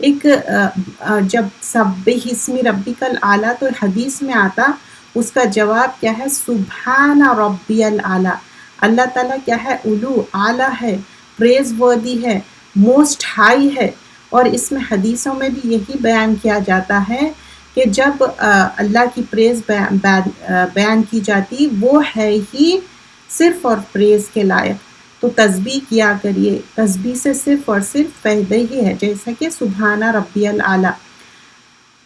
ایک جب سبح اسم ربک الاعلیٰ تو حدیث میں آتا اس کا جواب کیا ہے؟ سبحان ربی الاعلیٰ. اللہ تعالیٰ کیا ہے؟ علو، اعلیٰ ہے، پریز وردی ہے، موسٹ ہائی ہے. اور اس میں حدیثوں میں بھی یہی بیان کیا جاتا ہے کہ جب اللہ کی پریز بیان کی جاتی وہ ہے ہی صرف اور پریز کے لائق. تو تسبیح کیا کریے، تسبیح سے صرف اور صرف فائدہ ہی ہے، جیسا کہ سبحانہ ربی الاعلیٰ.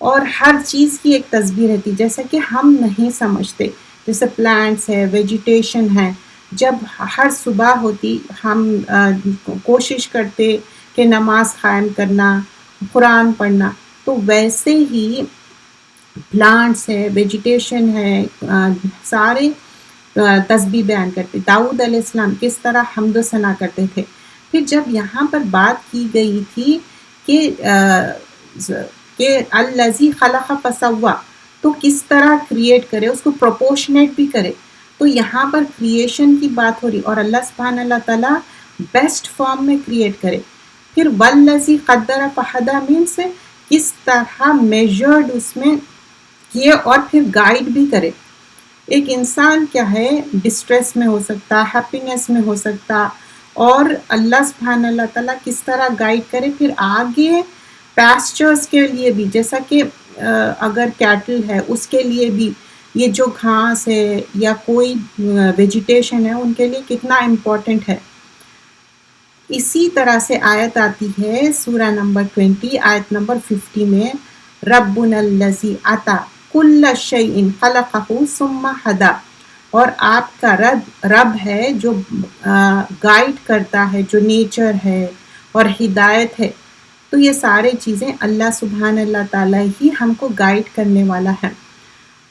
اور ہر چیز کی ایک تسبیح رہتی جیسا کہ ہم نہیں سمجھتے. جیسے پلانٹس ہے، ویجیٹیشن ہے، جب ہر صبح ہوتی ہم کوشش کرتے کہ نماز قائم کرنا، قرآن پڑھنا، تو ویسے ہی پلانٹس ہے، ویجیٹیشن ہے، سارے تسبیح بیان کرتے. داؤد علیہ السلام کس طرح حمد و ثنا کرتے تھے. پھر جب یہاں پر بات کی گئی تھی کہ الذی خلق فسوا، تو کس طرح کریٹ کرے، اس کو پروپورشنیٹ بھی کرے. تو یہاں پر کریشن کی بات ہو رہی اور اللہ سبحانہ اللہ تعالیٰ بیسٹ فارم میں کریٹ کرے. پھر والذی قدر فہدی مین سے کس طرح میجرڈ اس میں کیے اور پھر گائیڈ بھی کرے. ایک انسان کیا ہے ڈسٹریس میں ہو سکتا، ہیپینس میں ہو سکتا، اور اللہ سبحانہ اللہ تعالیٰ کس طرح گائیڈ کرے. پھر آگے پیسچرز کے لیے بھی، جیسا کہ اگر کیٹل ہے اس کے لیے بھی یہ جو گھاس ہے یا کوئی ویجیٹیشن ہے ان کے لیے کتنا امپورٹنٹ ہے. اسی طرح سے آیت آتی ہے سورہ نمبر 20 آیت نمبر 50 میں، ربنا الذی عطا کل شیء خلقہ ثم ہدی. اور آپ کا رب ہے جو گائیڈ کرتا ہے، جو نیچر ہے اور ہدایت ہے. تو یہ سارے چیزیں اللہ سبحانہ اللہ تعالیٰ ہی ہم کو گائیڈ کرنے والا ہے.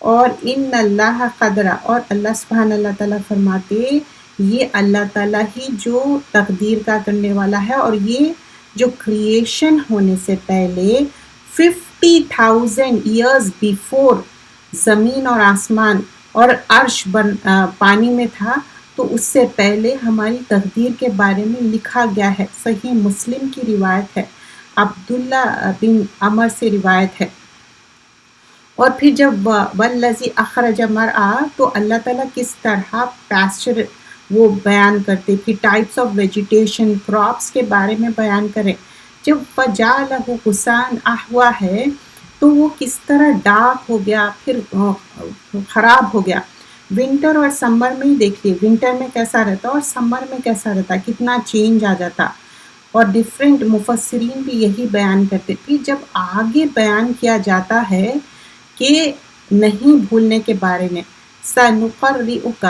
اور ان اللہ قدرہ، اور اللہ سبحانہ اللہ تعالیٰ فرماتے یہ اللہ تعالیٰ ہی جو تقدیر کا کرنے والا ہے. اور یہ جو کریشن ہونے سے پہلے 50,000 ایئرز بیفور زمین اور آسمان اور عرش پانی میں تھا، تو اس سے پہلے ہماری تقدیر کے بارے میں لکھا گیا ہے. صحیح مسلم کی روایت ہے، عبداللہ بن عمر سے روایت ہے. اور پھر جب والذی اخرج مرعا، تو اللہ تعالیٰ کس طرح پیسچر وہ بیان کرتے، پھر ٹائپس آف ویجیٹیشن، کراپس کے بارے میں بیان کریں. جب فجعلہ غثاء احوا ہے تو وہ کس طرح ڈارک ہو گیا، پھر خراب ہو گیا. ونٹر اور سمر میں ہی دیکھیے، ونٹر میں کیسا رہتا اور سمر میں کیسا رہتا، کتنا چینج آ جاتا. اور ڈفرینٹ مفسرین بھی یہی بیان کرتے. پھر جب آگے بیان کیا جاتا ہے کہ نہیں بھولنے کے بارے میں، سنقرئک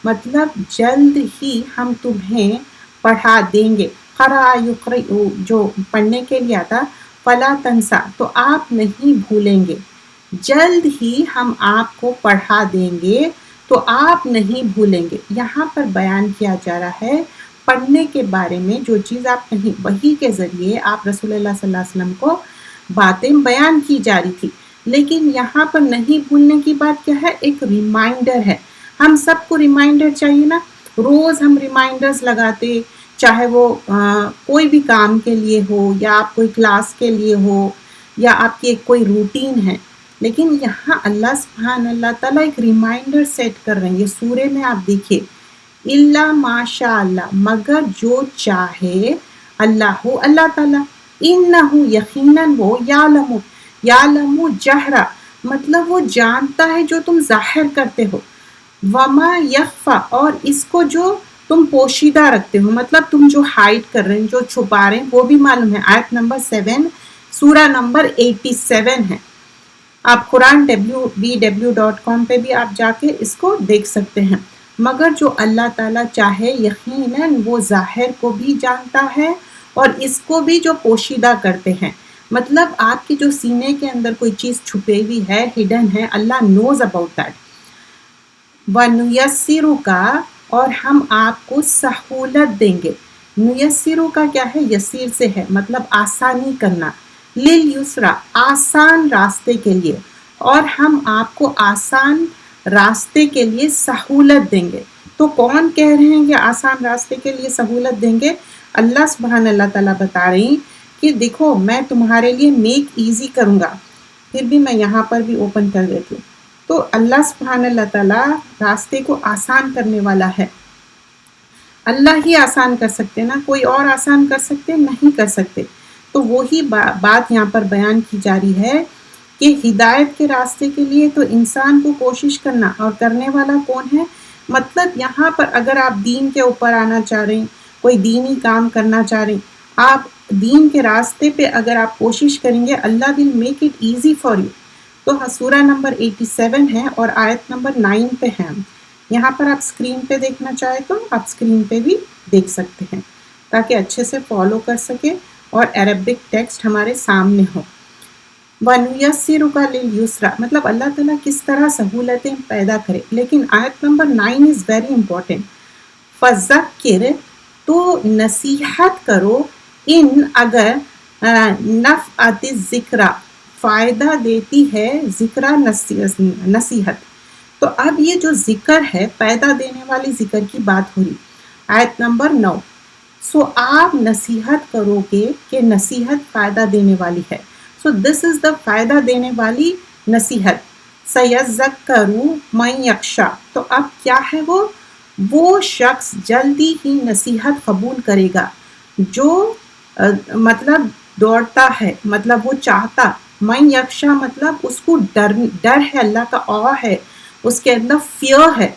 مطلب جلد ہی ہم تمہیں پڑھا دیں گے. قرأ یقرئ جو پڑھنے کے لیے آتا، فلا تنسا تو آپ نہیں بھولیں گے. جلد ہی ہم آپ کو پڑھا دیں گے تو آپ نہیں بھولیں گے. یہاں پر بیان کیا جا رہا ہے پڑھنے کے بارے میں، جو چیز آپ نہیں، وحی کے ذریعے آپ رسول اللہ صلی اللہ علیہ وسلم کو باتیں بیان کی جا رہی تھی. لیکن یہاں پر نہیں بھولنے کی بات کیا ہے؟ ایک ریمائنڈر ہے. ہم سب کو ریمائنڈر چاہیے نا، روز ہم ریمائنڈرز لگاتے، چاہے وہ کوئی بھی کام کے لیے ہو، یا آپ کوئی کلاس کے لیے ہو، یا آپ کی ایک کوئی روٹین ہے. لیکن یہاں اللہ سبحانہ اللہ تعالیٰ ایک ریمائنڈر سیٹ کر رہے ہیں. یہ سورے میں آپ دیکھیے، الا ماشاء اللہ مگر جو چاہے اللہ اللہ تعالیٰ، انہ یقیناً وہ یعلم جہرا مطلب وہ جانتا ہے جو تم ظاہر کرتے ہو، وما یخفا اور اس کو جو تم پوشیدہ رکھتے ہو، مطلب تم جو ہائڈ کر رہے ہیں، جو چھپا رہے ہیں، وہ بھی معلوم ہے. آیت نمبر 7 سورہ نمبر 87 ہے. آپ قرآن www.com پہ بھی آپ جا کے اس کو دیکھ سکتے ہیں. مگر جو اللہ تعالیٰ چاہے یقیناً وہ ظاہر کو بھی جانتا ہے اور اس کو بھی جو پوشیدہ کرتے ہیں. مطلب آپ کی جو سینے کے اندر کوئی چیز چھپے ہوئی ہے، ہڈن ہے، اللہ نوز اباؤٹ دیٹ. وَنُيَسِّرُكَ اور ہم آپ کو سہولت دیں گے. نیسرو کا کیا ہے؟ یسیر سے ہے، مطلب آسانی کرنا. لِلْيُسْرَ آسان راستے کے لیے، اور ہم آپ کو آسان راستے کے لیے سہولت دیں گے. تو کون کہہ رہے ہیں کہ آسان راستے کے لیے سہولت دیں گے؟ اللہ سبحانہ اللہ تعالیٰ بتا رہی کہ دیکھو میں تمہارے لیے میک ایزی کروں گا. پھر بھی میں یہاں پر بھی اوپن کر دیتی ہوں. تو اللہ سبحانہ اللہ تعالیٰ راستے کو آسان کرنے والا ہے. اللہ ہی آسان کر سکتے نا، کوئی اور آسان کر سکتے نہیں کر سکتے. تو وہی بات یہاں پر بیان کی جا رہی ہے کہ ہدایت کے راستے کے لیے تو انسان کو کوشش کرنا، اور کرنے والا کون ہے؟ مطلب یہاں پر اگر آپ دین کے اوپر آنا چاہ رہے ہیں، کوئی دینی کام کرنا چاہ رہے ہیں، آپ دین کے راستے پہ اگر آپ کوشش کریں گے، Allah will make it easy for you. تو سورہ نمبر 87 ہے اور آیت نمبر 9 پہ ہے. یہاں پر آپ اسکرین پہ دیکھنا چاہیں تو آپ اسکرین پہ بھی دیکھ سکتے ہیں تاکہ اچھے سے فالو کر سکیں اور عربک ٹیکسٹ ہمارے سامنے ہو. وَنُيَسِّرُكَ لِلْيُسْرَى مطلب اللہ تعالیٰ کس طرح سہولتیں پیدا کرے. لیکن آیت نمبر 9 از ویری امپورٹنٹ. فَذَكِّرْ تو نصیحت کرو، ان اگر نفعت الذکر فائدہ دیتی ہے ذکر نصیحت. تو اب یہ جو ذکر ہے پیدا دینے والی ذکر کی بات ہو رہی. آیت نمبر 9 سو آپ نصیحت کرو گے کہ نصیحت فائدہ دینے والی ہے. سو دس از دا فائدہ دینے والی نصیحت. سَيَذَّكَّرُ مَن یخشیٰ تو اب کیا ہے وہ شخص جلدی ہی نصیحت قبول کرے گا جو مطلب دوڑتا ہے، مطلب وہ چاہتا. من یخشیٰ مطلب اس کو ڈر ہے، اللہ کا آ ہے، اس کے اندر فیئر ہے،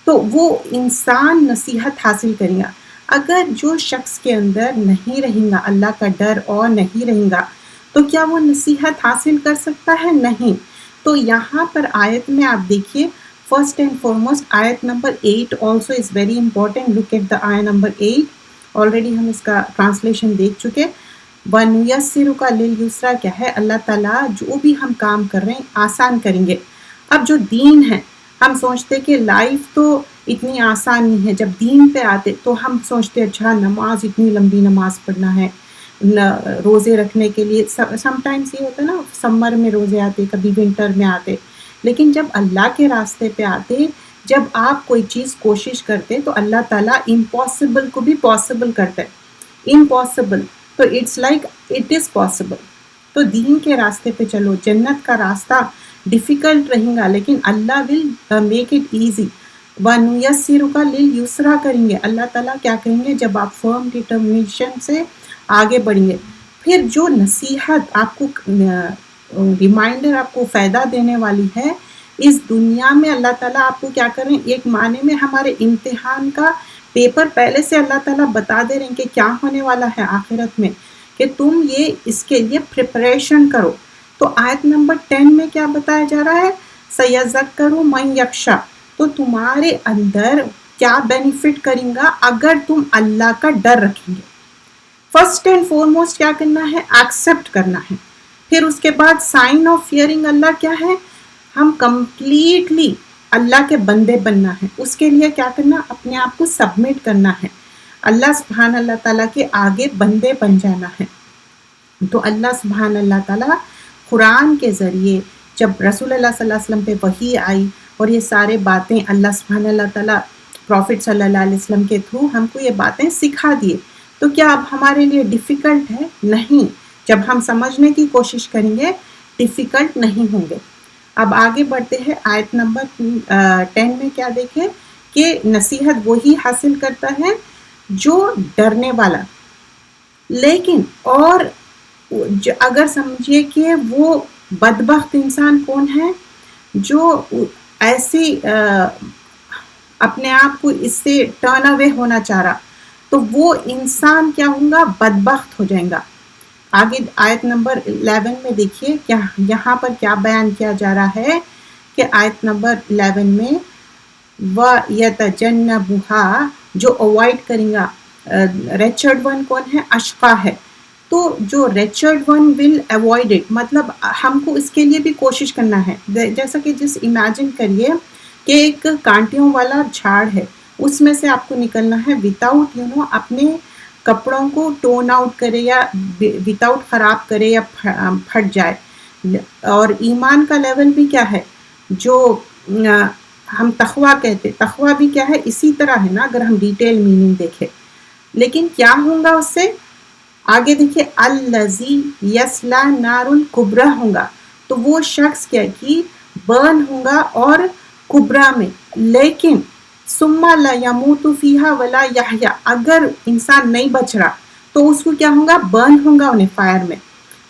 تو وہ انسان نصیحت حاصل کرے گا. اگر جو شخص کے اندر نہیں رہیں گا اللہ کا ڈر اور نہیں رہیں گا تو کیا وہ نصیحت حاصل کر سکتا ہے؟ نہیں. تو یہاں پر آیت میں آپ دیکھیے فرسٹ اینڈ فارموسٹ آیت نمبر 8 also is very important. Look at the آیت نمبر 8. آلریڈی ہم اس کا ٹرانسلیشن دیکھ چکے. وَنُيَسِّرُكَ لِلْيُسْرَى کیا ہے؟ اللہ تعالیٰ جو بھی ہم کام کر رہے ہیں آسان کریں گے. اب جو دین ہے ہم سوچتے کہ لائف تو اتنی آسان نہیں ہے. جب دین پہ آتے تو ہم سوچتے اچھا نماز اتنی لمبی نماز پڑھنا ہے، روزے رکھنے کے لیے سم ٹائمس یہ ہوتا ہے نا سمر میں روزے آتے، کبھی ونٹر میں آتے. لیکن جب اللہ کے راستے پہ آتے، جب آپ کوئی چیز کوشش کرتے تو اللہ تعالیٰ امپاسبل کو بھی پاسبل کرتا ہے. امپاسبل تو it's like it is possible. تو دین کے راستے پہ چلو. جنت کا راستہ ڈیفیکلٹ رہیں گا لیکن اللہ ول میک اٹ ایزی. وَنُيَسِّرُكَ لِلْيُسْرَى کریں گے. اللہ تعالیٰ کیا کریں گے؟ جب آپ فرم ڈٹرمنیشن سے آگے بڑھیں گے. پھر جو نصیحت آپ کو ریمائنڈر آپ کو فائدہ دینے والی ہے اس دنیا میں، اللہ تعالیٰ آپ کو کیا کریں، ایک معنی میں ہمارے امتحان کا پیپر پہلے سے اللہ تعالیٰ بتا دے رہے ہیں کہ کیا ہونے والا ہے آخرت میں، کہ تم یہ اس کے لیے پریپریشن کرو. تو آیت نمبر 10 میں کیا بتایا جا رہا ہے؟ سَيَذَّكَّرُ مَن یخشیٰ تو تمہارے اندر کیا بینیفٹ کریں گا اگر تم اللہ کا ڈر رکھیں گے. فرسٹ اینڈ فورموسٹ کیا کرنا ہے؟ ایکسیپٹ کرنا ہے. پھر اس کے بعد سائن آف فیئرنگ اللہ کیا ہے؟ ہم کمپلیٹلی اللہ کے بندے بننا ہے. اس کے لیے کیا کرنا؟ اپنے آپ کو سبمٹ کرنا ہے، اللہ سبحان اللہ تعالیٰ کے آگے بندے بن جانا ہے. تو اللہ سبحان اللہ تعالیٰ قرآن کے ذریعے جب رسول اللہ صلی اللہ علیہ وسلم پہ وحی آئی اور یہ سارے باتیں اللہ سبحان اللہ تعالیٰ پروفٹ صلی اللہ علیہ وسلم کے تھرو ہم کو یہ باتیں سکھا دیے. تو کیا اب ہمارے لیے ڈیفیکلٹ ہے؟ نہیں. جب ہم سمجھنے کی کوشش کریں گے ڈیفیکلٹ نہیں ہوں گے. اب آگے بڑھتے ہیں. آیت نمبر 10 میں کیا دیکھیں کہ نصیحت وہی حاصل کرتا ہے جو ڈرنے والا. لیکن اور اگر سمجھیے کہ وہ بدبخت انسان کون ہے جو ایسی اپنے آپ کو اس سے ٹرن اوے ہونا چاہ رہا، تو وہ انسان کیا ہوگا؟ بدبخت ہو جائے گا. آگے آیت نمبر 11 میں دیکھیے کیا یہاں پر کیا بیان کیا جا رہا ہے کہ آیت نمبر 11 میں وَيَتَجَنَّبُهَا جو اوائڈ کریں گا. ریچرڈ ون کون ہے؟ اشقا ہے. تو جو Richard one will avoid it مطلب ہم کو اس کے لیے بھی کوشش کرنا ہے. جیسا کہ جس امیجن کریے کہ ایک کانٹیوں والا جھاڑ ہے، اس میں سے آپ کو نکلنا ہے وداؤٹ اپنے کپڑوں کو ٹون آؤٹ کرے یا وداؤٹ خراب کرے یا پھٹ جائے. اور ایمان کا لیول بھی کیا ہے جو ہم تقویٰ کہتے، تقویٰ بھی کیا ہے اسی طرح ہے نا اگر ہم ڈیٹیل میننگ دیکھیں. لیکن کیا ہوگا اس سے؟ آگے دیکھیے الذی یصلی نار الکبریٰ ہوگا، تو وہ شخص کیا کہ برن ہوگا اور کبریٰ میں، لیکن ثم لا یموت فیہا ولا یحیا، اگر انسان نہیں بچ رہا تو اس کو کیا ہوگا، برن ہوگا انہیں فائر میں،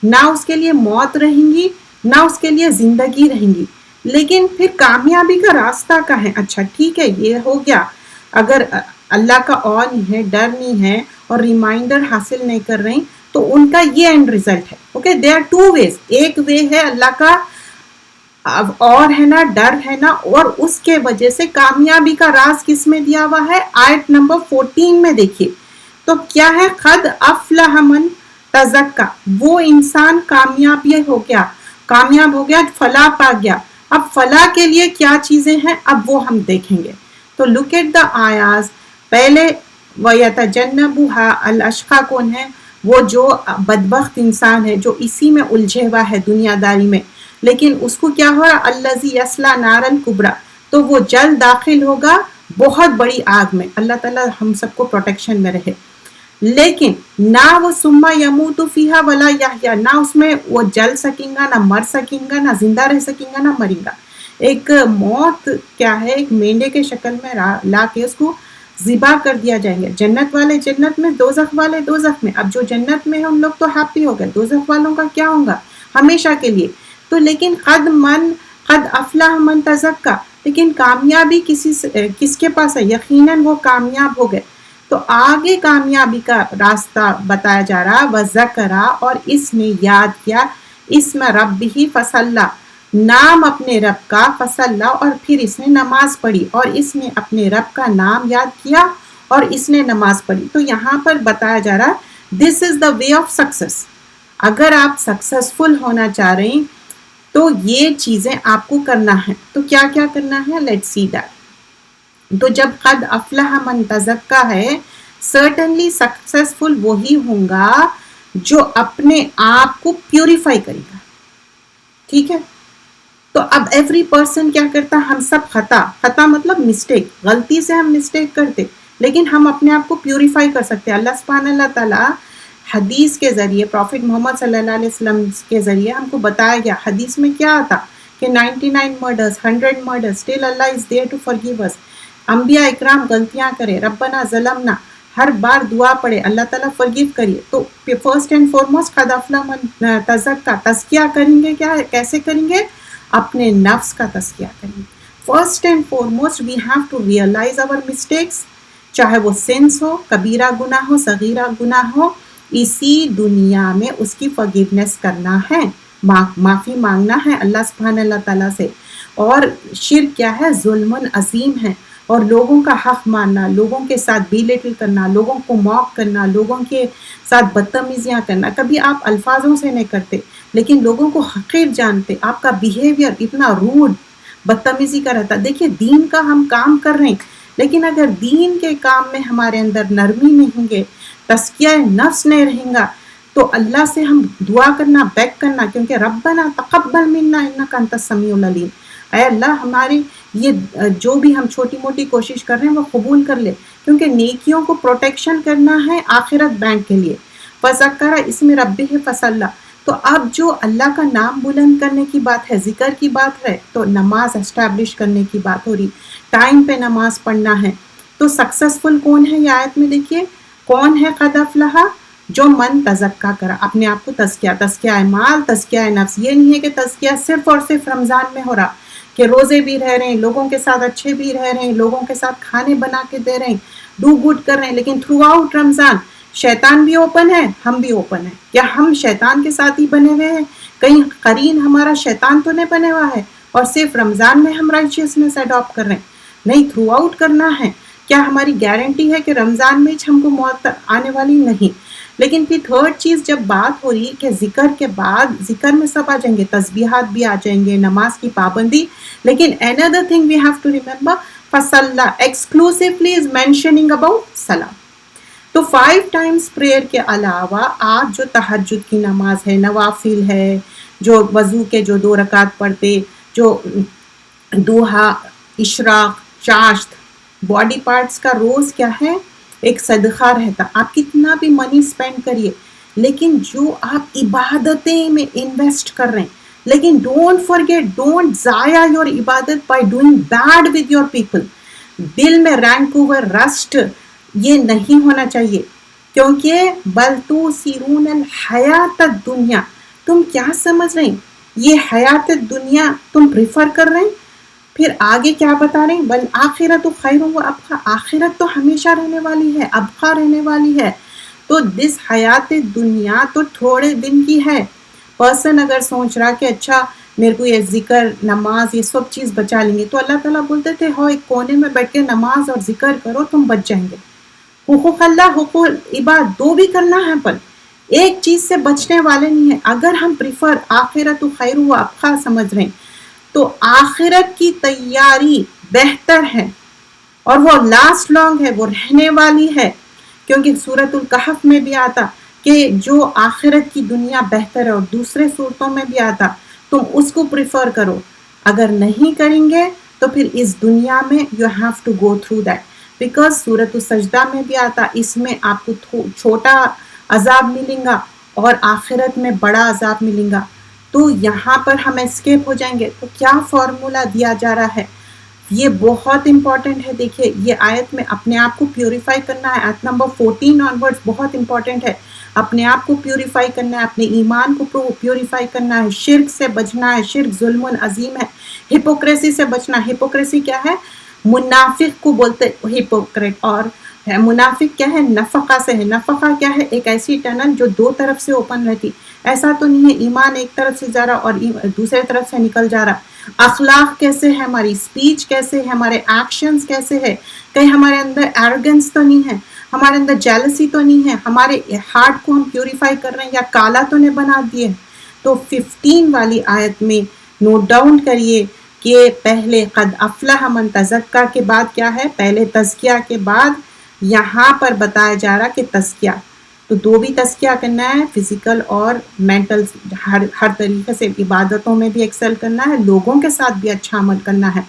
نہ اس کے لیے موت رہیں گی نہ اس کے لیے زندگی رہیں گی۔ لیکن پھر کامیابی کا راستہ کا ہے، اچھا ٹھیک ہے یہ ہو گیا، اگر اللہ کا اور نہیں ہے، ڈر نہیں ہے اور ریمائنڈر حاصل نہیں کر رہے تو ان کا یہ اینڈ ریزلٹ ہے۔ Okay there are two ways, ایک وے ہے اللہ کا اور ہے نا، ڈر ہے نا، اور اس کے وجہ سے کامیابی کا راز کس میں دیا ہوا ہے، آیت نمبر 14 میں دیکھیے تو کیا ہے، قد افلح من تزکا، وہ انسان کامیاب ہو گیا، فلاح پا گیا۔ اب فلاح کے لیے کیا چیزیں ہیں اب وہ ہم دیکھیں گے، تو لک ایٹ دا آیاز۔ پہلے وَيَتَجَنَّبُهَا الْأَشْقَى کون ہے، وہ جو بدبخت انسان ہے جو اسی میں الجھے ہوا ہے دنیا داری میں، لیکن اس کو کیا ہو رہا، الَّذِي يَصْلَى نَارًا الْكُبْرىٰ، تو وہ جلد داخل ہوگا بہت بڑی آگ میں، اللہ تعالیٰ ہم سب کو پروٹیکشن میں رہے۔ لیکن نہ وہ ثم یموت فیہا ولا یحیا، نہ اس میں وہ جل سکیں گا، نہ مر سکیں گا، نہ زندہ رہ سکیں گا، نہ مریں گا۔ ایک موت کیا ہے، ایک مینڈے کے شکل میں لا کے اس کو ذبح کر دیا جائیں گے، جنت والے جنت میں، دوزخ والے دوزخ میں۔ اب جو جنت میں ہیں ان لوگ تو ہیپی ہو گئے، دوزخ والوں کا کیا ہوگا، ہمیشہ کے لیے۔ تو لیکن قد افلح من تزکا، لیکن کامیابی کس کے پاس ہے، یقیناً وہ کامیاب ہو گئے۔ تو آگے کامیابی کا راستہ بتایا جا رہا، وذکرا، اور اس نے یاد کیا، اسم ربہ فصلی، نام اپنے رب کا، فصلی، اور پھر اس نے نماز پڑھی، اور اس نے اپنے رب کا نام یاد کیا اور اس نے نماز پڑھی۔ تو یہاں پر بتایا جا رہا دس از دا وے آف سکسیس، اگر آپ سکسیسفل ہونا چاہ رہے ہیں تو یہ چیزیں آپ کو کرنا ہے۔ تو کیا کیا کرنا ہے، لیٹس سی دیٹ۔ تو جب قد افلح من تزکا ہے، سرٹنلی سکسیسفل وہی ہوں گا جو اپنے آپ کو پیوریفائی کرے گا، ٹھیک ہے۔ تو اب ایوری پرسن کیا کرتا، ہم سب خطا مطلب مسٹیک، غلطی سے ہم مسٹیک کرتے، لیکن ہم اپنے آپ کو پیوریفائی کر سکتے۔ اللہ سبحانہ اللہ تعالیٰ حدیث کے ذریعے، پروفٹ محمد صلی اللہ علیہ وسلم کے ذریعے ہم کو بتایا گیا، حدیث میں کیا آتا کہ 99 murders 100 murders still Allah is there to forgive us۔ انبیاء اکرام غلطیاں کرے، ربنا ظلمنا، ہر بار دعا پڑھے اللہ تعالیٰ فرگیو کریے۔ تو فرسٹ اینڈ فارموسٹ قد افلح من تزکا، تزکیہ کریں گے، کیسے کریں گے، اپنے نفس کا تزکیہ کریں گے۔ First and foremost we have to realize our mistakes, چاہے وہ سنس ہو، کبیرہ گناہ ہو، صغیرہ گناہ ہو، اسی دنیا میں اس کی فرگیونیس کرنا ہے، معافی مانگنا ہے اللہ سبحانہ اللہ تعالیٰ سے۔ اور شرک کیا ہے، ظلم عظیم ہے، اور لوگوں کا حق ماننا، لوگوں کے ساتھ بی لٹل کرنا، لوگوں کو موک کرنا، لوگوں کے ساتھ بدتمیزیاں کرنا، کبھی آپ الفاظوں سے نہیں کرتے لیکن لوگوں کو حقیر جانتے، آپ کا بیہیویئر اتنا روڈ بدتمیزی کا رہتا۔ دیکھیے دین کا ہم کام کر رہے ہیں، لیکن اگر دین کے کام میں ہمارے اندر نرمی نہیں ہوں گے، تزکیہ نفس نہیں رہیں گا، تو اللہ سے ہم دعا کرنا، بیک کرنا، کیونکہ ربنا تقبل منا انک انت السمیع العلیم، اے اللہ ہماری یہ جو بھی ہم چھوٹی موٹی کوشش کر رہے ہیں وہ قبول کر لے، کیونکہ نیکیوں کو پروٹیکشن کرنا ہے آخرت بینک کے لیے۔ فذکر اسم ربہ فصلی، تو اب جو اللہ کا نام بلند کرنے کی بات ہے، ذکر کی بات ہے، تو نماز اسٹیبلش کرنے کی بات ہو رہی، ٹائم پہ نماز پڑھنا ہے۔ تو سکسیسفل کون ہے یہ آیت میں دیکھیے، کون ہے قد افلح، جو من تزکا کرا، اپنے آپ کو تزکیہ مال، تزکیہ نفس۔ یہ نہیں ہے کہ تزکیہ صرف اور صرف رمضان میں ہو رہا کہ روزے بھی رہ رہے ہیں، لوگوں کے ساتھ اچھے بھی رہ رہے ہیں، لوگوں کے ساتھ کھانے بنا کے دے رہے ہیں، ڈو گڈ کر رہے ہیں، لیکن تھرو آؤٹ رمضان شیطان بھی اوپن ہے، ہم بھی اوپن ہیں۔ کیا ہم شیطان کے ساتھ ہی بنے ہوئے ہیں، کہیں قرین ہمارا شیطان تو نہیں بنے ہوا ہے اور صرف رمضان میں ہم رائچیسنس اڈاپٹ کر رہے ہیں؟ نہیں، تھرو آؤٹ کرنا ہے۔ کیا ہماری گارنٹی ہے کہ رمضان میں ہم کو موت آنے والی؟ نہیں۔ لیکن پھر تھرڈ چیز جب بات ہو رہی ہے کہ ذکر کے بعد، ذکر میں سب آ جائیں گے، تسبیحات بھی آ جائیں گے، نماز کی پابندی، لیکن another thing we have to remember فصلہ exclusively is mentioning about صلاح۔ تو 5 times prayer کے علاوہ آپ جو تہجد کی نماز ہے، نوافل ہے، جو وضو کے جو 2 رکعت پڑھتے، جو دوحہ، اشراق، چاشت، باڈی پارٹس کا روز کیا ہے، ایک صدقہ رہتا۔ آپ کتنا بھی منی سپینڈ کریے، لیکن جو آپ عبادتیں میں انویسٹ کر رہے ہیں، لیکن ڈونٹ فرگیٹ، ڈونٹ ضائع یور عبادت by doing bad with your people. دل میں رینک اوور، رسٹ، یہ نہیں ہونا چاہیے. کیونکہ بل تو سیرون الحیات الدنیا، تم کیا سمجھ رہے ہیں یہ حیات دنیا تم پریفر کر رہے ہیں. پھر آگے کیا بتا رہے ہیں، بل آخرت خیر و ابقا، آخرت تو ہمیشہ رہنے والی ہے، ابقا رہنے والی ہے. تو دس حیات دنیا تو تھوڑے دن کی ہے. پرسن اگر سوچ رہا کہ اچھا میرے کو یہ ذکر، نماز، یہ سب چیز بچا لیں گے، تو اللہ تعالیٰ بولتے تھے ہو ایک کونے میں بیٹھ کے نماز اور ذکر کرو، تم بچ جائیں گے. حقوق اللہ، حقوق عباد دو بھی کرنا ہے، پر ایک چیز سے بچنے والے نہیں ہیں. اگر ہم پریفر آخرت خیر و ابقا سمجھ رہے ہیں تو آخرت کی تیاری بہتر ہے، اور وہ لاسٹ لانگ ہے، وہ رہنے والی ہے. کیونکہ سورۃ الکہف میں بھی آتا کہ جو آخرت کی دنیا بہتر ہے، اور دوسرے صورتوں میں بھی آتا تم اس کو پریفر کرو. اگر نہیں کریں گے تو پھر اس دنیا میں you have to go through that. Because سورۃ السجدہ میں بھی آتا، اس میں آپ کو چھوٹا عذاب ملیں گا اور آخرت میں بڑا عذاب ملیں گا. تو یہاں پر ہم اسکیپ ہو جائیں گے. تو کیا فارمولا دیا جا رہا ہے، یہ بہت امپورٹنٹ ہے. دیکھیے یہ آیت میں اپنے آپ کو پیوریفائی کرنا ہے. آیت نمبر 14 آنورڈز بہت امپورٹنٹ ہے. اپنے آپ کو پیوریفائی کرنا ہے، اپنے ایمان کو پیوریفائی کرنا ہے، شرک سے بچنا ہے. شرک ظلم عظیم ہے. ہپوکریسی سے بچنا. ہپوکریسی کیا ہے؟ منافق کو بولتے ہپوکریٹ. اور منافق کیا ہے؟ نفقہ سے ہے. نفقہ کیا ہے؟ ایک ایسی ٹنل جو دو طرف سے اوپن رہتی. ایسا تو نہیں ہے ایمان ایک طرف سے جا رہا اور دوسرے طرف سے نکل جا رہا. اخلاق کیسے ہے، ہماری اسپیچ کیسے ہے، ہمارے ایکشنز کیسے ہے، کہیں ہمارے اندر ایروگنس تو نہیں ہے، ہمارے اندر جیلسی تو نہیں ہے، ہمارے ہارٹ کو ہم پیوریفائی کر رہے ہیں یا کالا تو نہیں بنا دیے. تو 15 والی آیت میں نوٹ ڈاؤن کریے کہ پہلے قد افلح من تزکیٰ کے بعد کیا ہے، پہلے تزکیہ کے بعد یہاں پر بتایا جا رہا کہ تزکیہ. تو دو بھی تزکیہ کرنا ہے، فزیکل اور مینٹل، ہر طریقے سے عبادتوں میں بھی ایکسل کرنا ہے، لوگوں کے ساتھ بھی اچھا عمل کرنا ہے.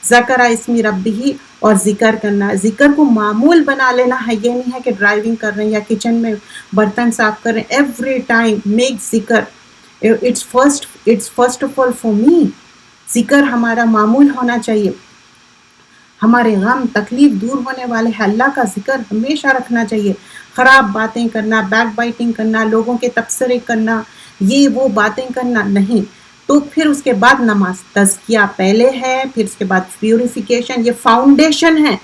ذکر اسمی ربہ، اور ذکر کرنا ہے. ذکر کو معمول بنا لینا ہے. یہ نہیں ہے کہ ڈرائیونگ کر رہے ہیں یا کچن میں برتن صاف کر رہے ہیں، ایوری ٹائم میک ذکر. It's first of all for me. ذکر ہمارا معمول ہونا چاہیے. ہمارے غم تکلیف دور ہونے والے ہیں، اللہ کا ذکر ہمیشہ رکھنا چاہیے. خراب باتیں کرنا، بیک بائٹنگ کرنا، لوگوں کے تبصرے کرنا، یہ وہ باتیں کرنا نہیں. تو پھر اس کے بعد نماز. تزکیہ پہلے ہے، پھر اس کے بعد پیوریفیکیشن. یہ فاؤنڈیشن ہے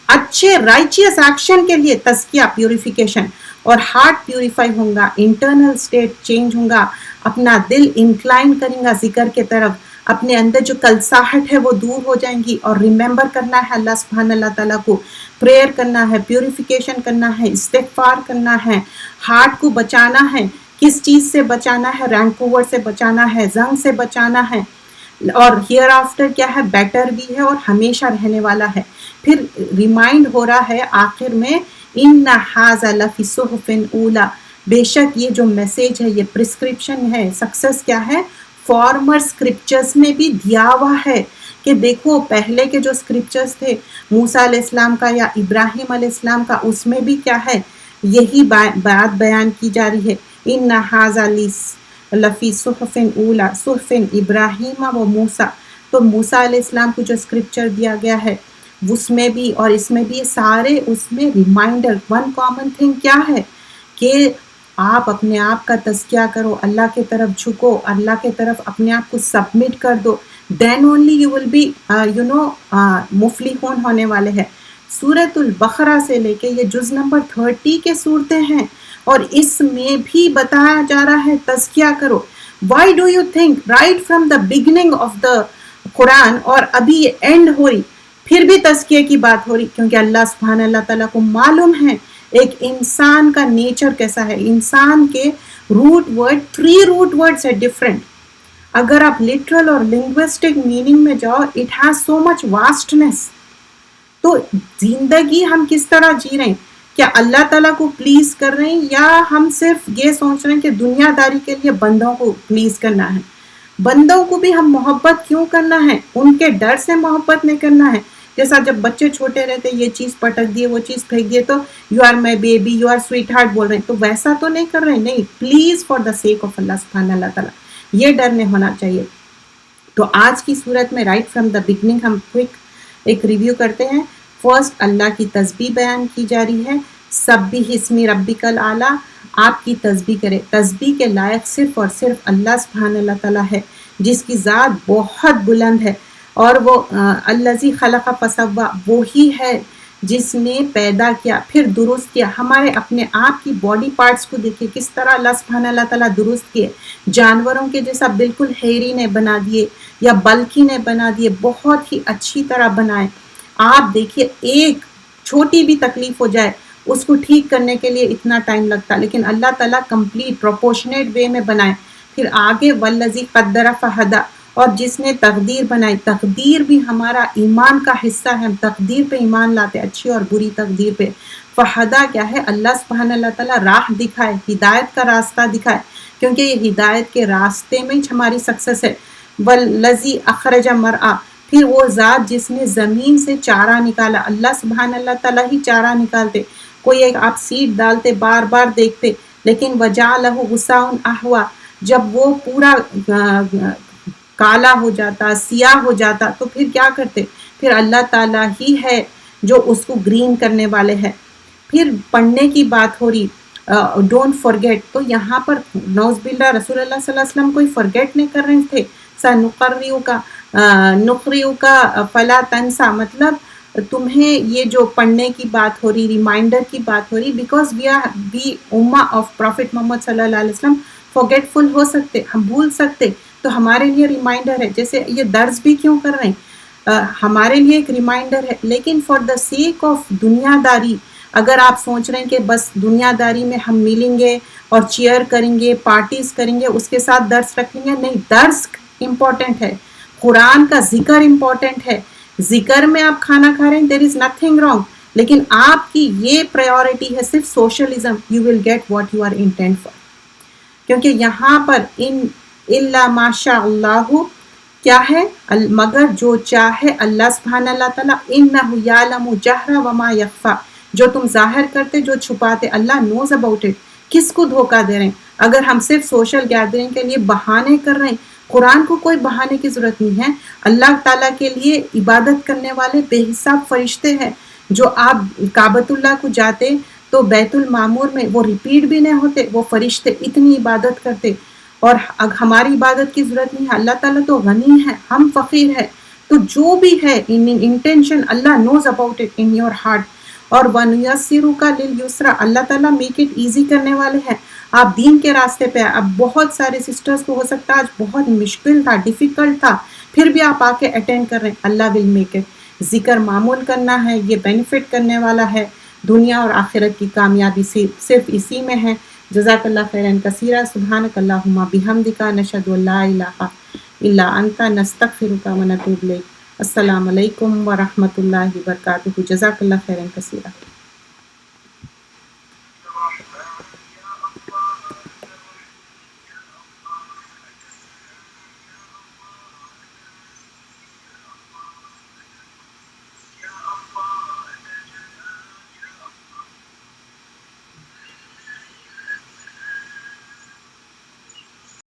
اچھے رائچیس ایکشن کے لیے. تزکیہ، پیوریفیکیشن، اور ہارٹ پیوریفائی ہوں گا، انٹرنل سٹیٹ چینج ہوں گا، اپنا دل انکلائن کریں گا ذکر کے طرف. اپنے اندر جو کلساہٹ ہے وہ دور ہو جائیں گی، اور ریممبر کرنا ہے اللہ سبحانہ اللہ تعالیٰ کو، پریئر کرنا ہے، پیوریفیکیشن کرنا ہے، استغفار کرنا ہے. ہارٹ کو بچانا ہے. کس چیز سے بچانا ہے؟ رینک اوور سے بچانا ہے، زنگ سے بچانا ہے. اور ہیئر آفٹر کیا ہے؟ بیٹر بھی ہے اور ہمیشہ رہنے والا ہے. پھر ریمائنڈ ہو رہا ہے آخر میں، ان ھذا لفی صحف اولی، بے شک یہ جو میسیج ہے، یہ پرسکرپشن ہے. سکسس کیا ہے؟ فارمر اسکرپچرز میں بھی دیا ہوا ہے کہ دیکھو پہلے کے جو اسکرپچرز تھے موسیٰ علیہ السلام کا یا ابراہیم علیہ السلام کا، اس میں بھی کیا ہے؟ یہی بات بیان کی جا رہی ہے. ان ھذا لفی صحف اولی صحف ابراہیم و موسیٰ. تو موسیٰ علیہ السلام کو جو اسکرپچر دیا گیا ہے اس میں بھی اور اس میں بھی سارے، اس میں ریمائنڈر، ون کامن تھنگ کیا ہے کہ آپ اپنے آپ کا تزکیہ کرو، اللہ کے طرف جھکو، اللہ کے طرف اپنے آپ کو سبمٹ کر دو. Then only you will be مفلحون ہونے والے ہیں. سورۃ البقرہ سے لے کے یہ جز نمبر 30 کے صورتیں ہیں، اور اس میں بھی بتایا جا رہا ہے تزکیہ کرو. Why do you think right from the beginning of the Quran, اور ابھی یہ اینڈ ہو رہی پھر بھی تزکیے کی بات ہو رہی؟ کیونکہ اللہ سبحانہ اللہ تعالیٰ کو معلوم ہے ایک انسان کا نیچر کیسا ہے. انسان کے روٹ ورڈ، 3 روٹ ورڈز ہے ڈفرینٹ. اگر آپ لٹرل اور لنگوسٹک میننگ میں جاؤ، اٹ ہیز سو مچ واسٹنس. تو زندگی ہم کس طرح جی رہے ہیں؟ کیا اللہ تعالیٰ کو پلیز کر رہے ہیں، یا ہم صرف یہ سوچ رہے ہیں کہ دنیا داری کے لیے بندوں کو پلیز کرنا ہے؟ بندوں کو بھی ہم محبت کیوں کرنا ہے؟ ان کے ڈر سے محبت نہیں کرنا ہے. جیسا جب بچے چھوٹے رہتے یہ چیز پٹک دیے وہ چیز پھینک دیے تو you are my baby you are sweetheart بول رہے ہیں، تو ویسا تو نہیں کر رہے ہیں، نہیں، please for the sake of Allah سبحانہ اللہ تعالیٰ یہ ڈر نہیں ہونا چاہیے۔ تو آج کی صورت میں رائٹ فرام دا بگننگ ہم کوئک ایک ریویو کرتے ہیں۔ فرسٹ اللہ کی تسبیح بیان کی جا رہی ہے، سبح اسم ربک الاعلیٰ، آپ کی تسبیح کرے، تسبیح کے لائق صرف اور صرف اللہ سبحانہ اللہ تعالیٰ ہے جس کی ذات بہت بلند ہے، اور وہ الذی خلق فسوی وہی ہے جس نے پیدا کیا پھر درست کیا۔ ہمارے اپنے آپ کی باڈی پارٹس کو دیکھیے کس طرح اللہ سبحانہ اللہ تعالیٰ درست کیے، جانوروں کے جیسا بالکل ہیری نے بنا دیے یا بلکی نے بنا دیے، بہت ہی اچھی طرح بنائے۔ آپ دیکھیے ایک چھوٹی بھی تکلیف ہو جائے اس کو ٹھیک کرنے کے لیے اتنا ٹائم لگتا، لیکن اللہ تعالیٰ کمپلیٹ پروپورشنیٹ وے میں بنائے۔ پھر آگے والذی قدر فہدی، اور جس نے تقدیر بنائی، تقدیر بھی ہمارا ایمان کا حصہ ہے، ہم تقدیر پہ ایمان لاتے، اچھی اور بری تقدیر پہ۔ فہدی کیا ہے؟ اللہ سبحانہ اللہ تعالیٰ راہ دکھائے، ہدایت کا راستہ دکھائے، کیونکہ یہ ہدایت کے راستے میں ہماری سکسس ہے۔ والذی اخرج مرعا، پھر وہ ذات جس نے زمین سے چارہ نکالا، اللہ سبحانہ اللہ تعالیٰ ہی چارہ نکالتے، کوئی ایک آپ سیڈ ڈالتے بار بار دیکھتے، لیکن وجعلہ غثاء احوا، جب وہ پورا کالا ہو جاتا، سیاہ ہو جاتا، تو پھر کیا کرتے؟ پھر اللہ تعالیٰ ہی ہے جو اس کو گرین کرنے والے ہے۔ پھر پڑھنے کی بات ہو رہی، ڈونٹ فارگیٹ، تو یہاں پر نعوذ باللہ رسول اللہ صلی اللہ علیہ وسلم کوئی فارگیٹ نہیں کر رہے تھے۔ نقریؤک فلا تنسا، مطلب تمہیں یہ جو پڑھنے کی بات ہو رہی، ریمائنڈر کی بات ہو رہی، بیکاز وی امہ آف پروفٹ محمد صلی اللہ علیہ وسلم فارگیٹ فل ہو سکتے، ہم بھول سکتے، تو ہمارے لیے ریمائنڈر ہے۔ جیسے یہ درس بھی کیوں کر رہے ہیں، ہمارے لیے ایک ریمائنڈر ہے، لیکن فار دا سیک آف دنیا داری، اگر آپ سوچ رہے ہیں کہ بس دنیا داری میں ہم ملیں گے اور چیئر کریں گے، پارٹیز کریں گے، اس کے ساتھ درس رکھیں گے، نہیں، درس امپورٹنٹ ہے، قرآن کا ذکر امپورٹنٹ ہے، ذکر میں آپ کھانا کھا رہے ہیں، دیر از نتھنگ رانگ، لیکن آپ کی یہ پریورٹی ہے صرف socialism, you will get what you are intent for, کیونکہ یہاں پر ان الا ماشاء اللہ کیا ہے، مگر جو چاہے اللہ سبحانہ اللہ تعالیٰ، انہ یعلم جہر وما یخفی، جو تم ظاہر کرتے جو چھپاتے، اللہ نوز اباؤٹ اٹ۔ کس کو دھوکہ دے رہے ہیں؟ اگر ہم صرف سوشل گیدرنگ کے لیے بہانے کر رہے ہیں، قرآن کو کوئی بہانے کی ضرورت نہیں ہے، اللہ تعالیٰ کے لیے عبادت کرنے والے بے حساب فرشتے ہیں، جو آپ کعبۃ اللہ کو جاتے تو بیت المعمور میں وہ ریپیٹ بھی نہیں ہوتے، وہ فرشتے اتنی عبادت کرتے، اور ہماری عبادت کی ضرورت نہیں ہے، اللہ تعالیٰ تو غنی ہے، ہم فقیر ہے، تو جو بھی ہے intention Allah knows about it in your heart. اور وَنُيَسِّرُكَ لِلْيُسْرَى، اللہ تعالیٰ میک اٹ ایزی کرنے والے ہیں، آپ دین کے راستے پہ۔ اب بہت سارے سسٹرز کو ہو سکتا ہے آج بہت مشکل تھا، ڈیفیکلٹ تھا، پھر بھی آپ آ کے اٹینڈ کر رہے ہیں، اللہ ول میک اٹ۔ ذکر معمول کرنا ہے، یہ بینیفٹ کرنے والا ہے، دنیا اور آخرت کی کامیابی صرف اسی میں ہے۔ جزاک اللہ خیرا کثیرا، سبحانک اللہم بحمدک، نشہد ان لا الہ الا انت، نستغفرک و نتوب الیک۔ السلام علیکم ورحمۃ اللہ وبرکاتہ۔ جزاک اللہ خیرا کثیرا۔